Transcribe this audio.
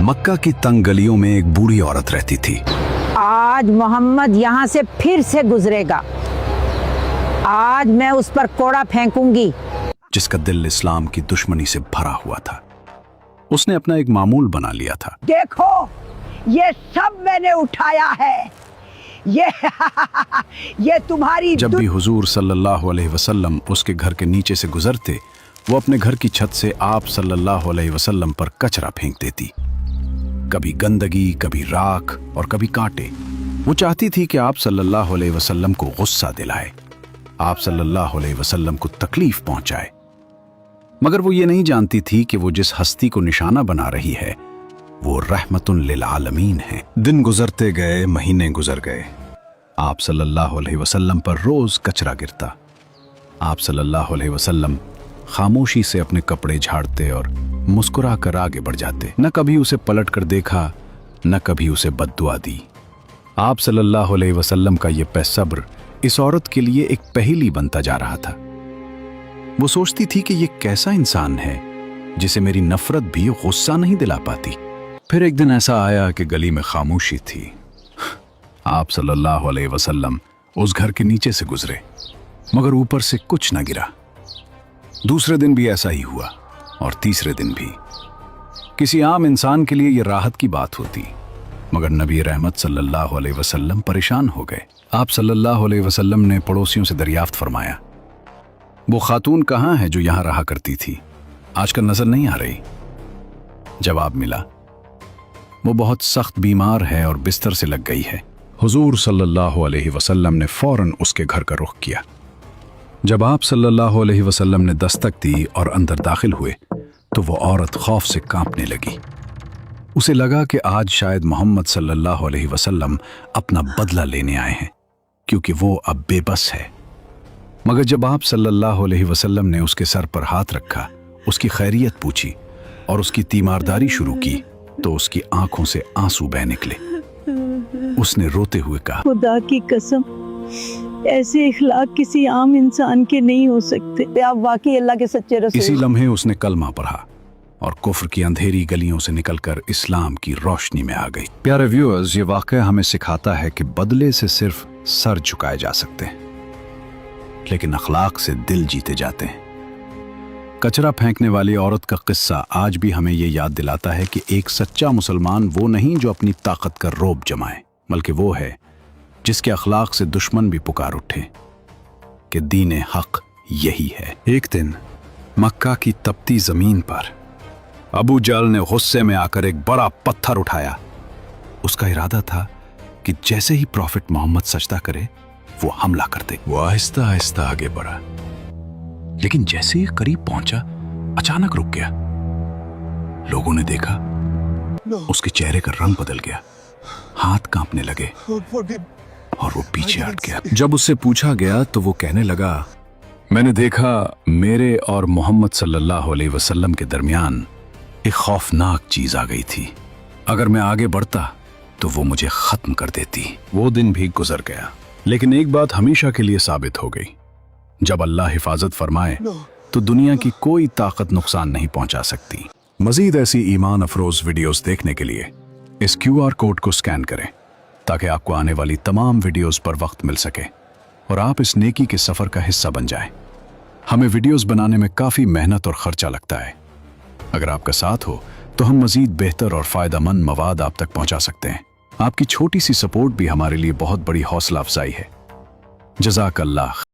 मक्का की तंग गलियों में एक बूढ़ी औरत रहती थी। आज मोहम्मद यहाँ से फिर से गुजरेगा, आज मैं उस पर कोड़ा फेंकूंगी। जिसका दिल इस्लाम की दुश्मनी से भरा हुआ था। उसने अपना एक मामूल बना लिया था। देखो, ये सब मैंने उठाया है, ये तुम्हारी। जब भी हुजूर सल्लल्लाहु अलैहि वसल्लम उसके घर के नीचे से गुजरते, वो अपने घर की छत से आप सल्लल्लाहु अलैहि वसल्लम पर कचरा फेंक देती। कभी गंदगी, कभी राख और कभी कांटे। वो चाहती थी कि आप सल्लल्लाहु अलैहि वसल्लम को गुस्सा दिलाए, आप सल्लल्लाहु अलैहि वसल्लम को तकलीफ पहुंचाए। मगर वो ये नहीं जानती थी कि वो जिस हस्ती को निशाना बना रही है वो रहमतुन लिल आलमीन है। दिन गुजरते गए, महीने गुजर गए। आप सल्लल्लाहु अलैहि वसल्लम पर रोज कचरा गिरता। आप सल्लल्लाहु अलैहि वसल्लम खामोशी से अपने कपड़े झाड़ते और मुस्कुरा कर आगे बढ़ जाते। न कभी उसे पलट कर देखा, न कभी उसे बद्दुआ दी। आप सल्लल्लाहु अलैहि वसल्लम का ये पैसब्र इस औरत के लिए एक पहेली बनता जा रहा था। वो सोचती थी कि ये कैसा इंसान है जिसे मेरी नफरत भी गुस्सा नहीं दिला पाती। फिर एक दिन ऐसा आया कि गली में खामोशी थी। आप सल्लल्लाहु अलैहि वसल्लम उस घर के नीचे से गुजरे, मगर ऊपर से कुछ न गिरा। दूसरे दिन भी ऐसा ही हुआ और तीसरे दिन भी। किसी आम इंसान के लिए यह राहत की बात होती, मगर नबी रहमत सल्लल्लाहु अलैहि वसल्लम परेशान हो गए। आप सल्लल्लाहु अलैहि वसल्लम ने पड़ोसियों से दरियाफ्त फरमाया, वो खातून कहाँ है जो यहां रहा करती थी, आजकल नजर नहीं आ रही। जवाब मिला, वो बहुत सख्त बीमार है और बिस्तर से लग गई है। हुजूर सल्लल्लाहु अलैहि वसल्लम ने फौरन उसके घर का रुख किया। जब आप सल्लल्लाहु अलैहि वसल्लम ने दस्तक दी और अंदर दाखिल हुए तो वो औरत खौफ से कांपने लगी। उसे लगा कि आज शायद मोहम्मद सल्लल्लाहु अलैहि वसल्लम अपना बदला लेने आए हैं, क्योंकि वो अब बेबस है। मगर जब आप सल्लल्लाहु अलैहि वसल्लम ने उसके सर पर हाथ रखा, उसकी खैरियत पूछी और उसकी तीमारदारी शुरू की तो उसकी आंखों से आंसू बह निकले। उसने रोते हुए कहा, खुदा की कसम, ऐसे इखलाक किसी आम इंसान के नहीं हो सकते। आप वाकई अल्लाह के सच्चे रसूल। इसी लम्हे उसने कलमा पढ़ा और कुफ्र की अंधेरी गलियों से निकलकर इस्लाम की रोशनी में आ गई। प्यारे व्यूअर्स, ये वाक़या हमें सिखाता है कि बदले से सिर्फ सर झुकाए जा सकते हैं, लेकिन अखलाक से दिल जीते जाते हैं। कचरा फेंकने वाली औरत का किस्सा आज भी हमें ये याद दिलाता है कि एक सच्चा मुसलमान वो नहीं जो अपनी ताकत का रौब जमाए, बल्कि वो है जिसके अखलाक से दुश्मन भी पुकार उठे कि दीन हक यही है। एक दिन मक्का की तपती जमीन पर अबू जहल ने गुस्से में आकर एक बड़ा पत्थर उठाया। उसका इरादा था कि जैसे ही प्रॉफिट मोहम्मद सजदा करे वो हमला कर दे। वो आहिस्ता आहिस्ता आगे बढ़ा, लेकिन जैसे ही करीब पहुंचा अचानक रुक गया। लोगों ने देखा उसके चेहरे का रंग बदल गया, हाथ कांपने लगे और वो पीछे हट गया। जब उससे पूछा गया तो वो कहने लगा, मैंने देखा मेरे और मोहम्मद सल्लल्लाहु अलैहि वसल्लम के दरमियान एक खौफनाक चीज आ गई थी। अगर मैं आगे बढ़ता तो वो मुझे खत्म कर देती। वो दिन भी गुजर गया, लेकिन एक बात हमेशा के लिए साबित हो गई, जब अल्लाह हिफाजत फरमाए तो दुनिया की कोई ताकत नुकसान नहीं पहुंचा सकती। मजीद ऐसी ईमान अफरोज वीडियोस देखने के लिए इस QR कोड को स्कैन करें ताकि आपको आने वाली तमाम वीडियोस पर वक्त मिल सके और आप इस नेकी के सफर का हिस्सा बन जाएं। हमें वीडियोस बनाने में काफी मेहनत और खर्चा लगता है। अगर आपका साथ हो तो हम मजीद बेहतर और फायदेमंद मवाद आप तक पहुंचा सकते हैं। आपकी छोटी सी सपोर्ट भी हमारे लिए बहुत बड़ी हौसला अफजाई है। जज़ाकल्लाह।